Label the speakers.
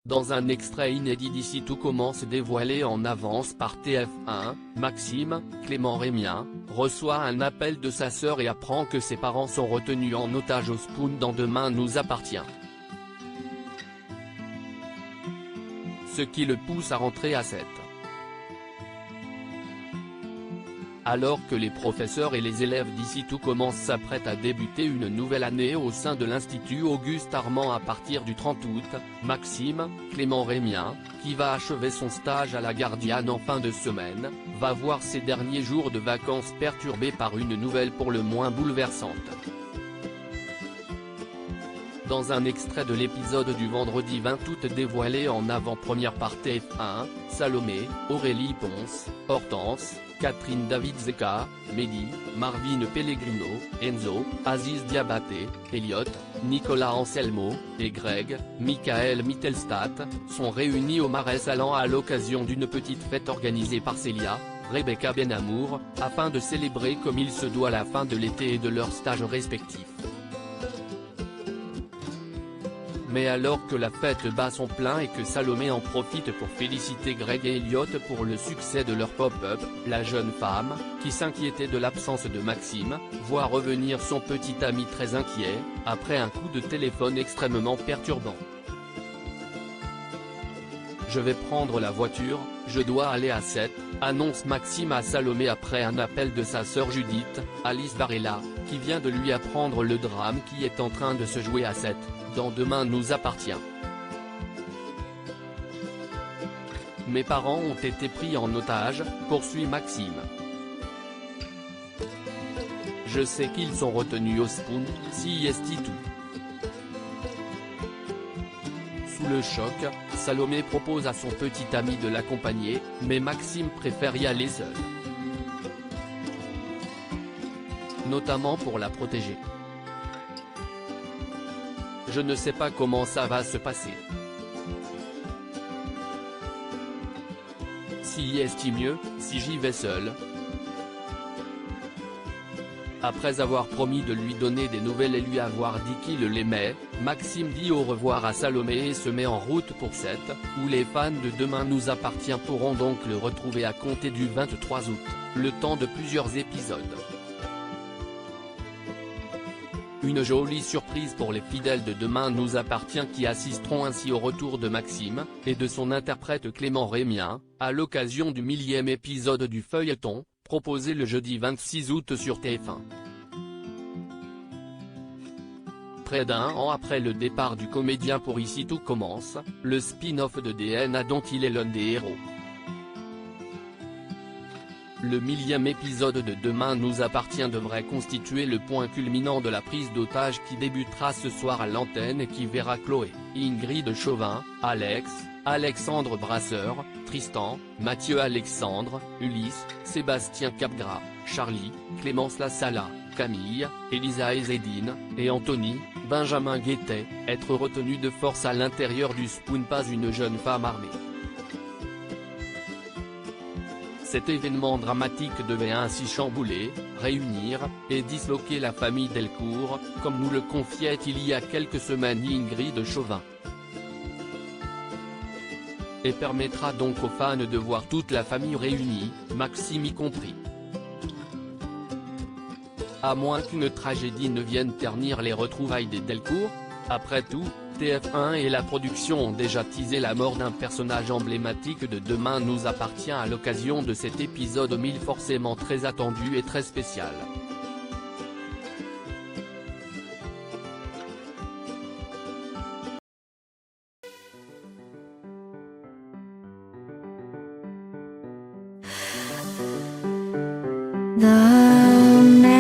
Speaker 1: Dans un extrait inédit d'ici tout commence dévoilé en avance par TF1, Maxime, Clément Rémien, reçoit un appel de sa sœur et apprend que ses parents sont retenus en otage au Spoon dans Demain nous appartient. Ce qui le pousse à rentrer à 7. Alors que les professeurs et les élèves d'ici tout commencent s'apprêtent à débuter une nouvelle année au sein de l'Institut Auguste Armand à partir du 30 août, Maxime, Clément Rémien, qui va achever son stage à la Gardiane en fin de semaine, va voir ses derniers jours de vacances perturbés par une nouvelle pour le moins bouleversante. Dans un extrait de l'épisode du vendredi 20 août dévoilé en avant-première par TF1, Salomé, Aurélie Ponce, Hortense, Catherine David Zeka, Mehdi, Marvin Pellegrino, Enzo, Aziz Diabaté, Elliot, Nicolas Anselmo, et Greg, Michael Mittelstadt, sont réunis au Marais Salant à l'occasion d'une petite fête organisée par Célia, Rebecca Benamour, afin de célébrer comme il se doit la fin de l'été et de leurs stages respectifs. Mais alors que la fête bat son plein et que Salomé en profite pour féliciter Greg et Elliot pour le succès de leur pop-up, la jeune femme, qui s'inquiétait de l'absence de Maxime, voit revenir son petit ami très inquiet, après un coup de téléphone extrêmement perturbant. Je vais prendre la voiture, je dois aller à 7, annonce Maxime à Salomé après un appel de sa sœur Judith, Alice Varela, qui vient de lui apprendre le drame qui est en train de se jouer à 7, dans Demain nous appartient. Mes parents ont été pris en otage, poursuit Maxime. Je sais qu'ils sont retenus au Spoon, si est tout. Sous le choc, Salomé propose à son petit ami de l'accompagner, mais Maxime préfère y aller seul. Notamment pour la protéger. Je ne sais pas comment ça va se passer. Si est-il mieux, si j'y vais seul. Après avoir promis de lui donner des nouvelles et lui avoir dit qu'il l'aimait, Maxime dit au revoir à Salomé et se met en route pour 7, où les fans de Demain nous appartient pourront donc le retrouver à compter du 23 août, le temps de plusieurs épisodes. Une jolie surprise pour les fidèles de Demain nous appartient qui assisteront ainsi au retour de Maxime, et de son interprète Clément Rémien, à l'occasion du 1000e épisode du feuilleton, proposé le jeudi 26 août sur TF1. Près d'un an après le départ du comédien pour Ici tout commence, le spin-off de DNA dont il est l'un des héros. Le 1000e épisode de Demain nous appartient devrait constituer le point culminant de la prise d'otage qui débutera ce soir à l'antenne et qui verra Chloé, Ingrid Chauvin, Alex, Alexandre Brasseur, Tristan, Mathieu Alexandre, Ulysse, Sébastien Capgras, Charlie, Clémence Lassala, Camille, Elisa Ezedine, et Anthony, Benjamin Guettet, être retenus de force à l'intérieur du Spoon, pas une jeune femme armée. Cet événement dramatique devait ainsi chambouler, réunir, et disloquer la famille Delcourt, comme nous le confiait il y a quelques semaines Ingrid Chauvin. Et permettra donc aux fans de voir toute la famille réunie, Maxime y compris. À moins qu'une tragédie ne vienne ternir les retrouvailles des Delcourt. Après tout, TF1 et la production ont déjà teasé la mort d'un personnage emblématique de Demain nous appartient à l'occasion de cet épisode 1000 forcément très attendu et très spécial.
Speaker 2: The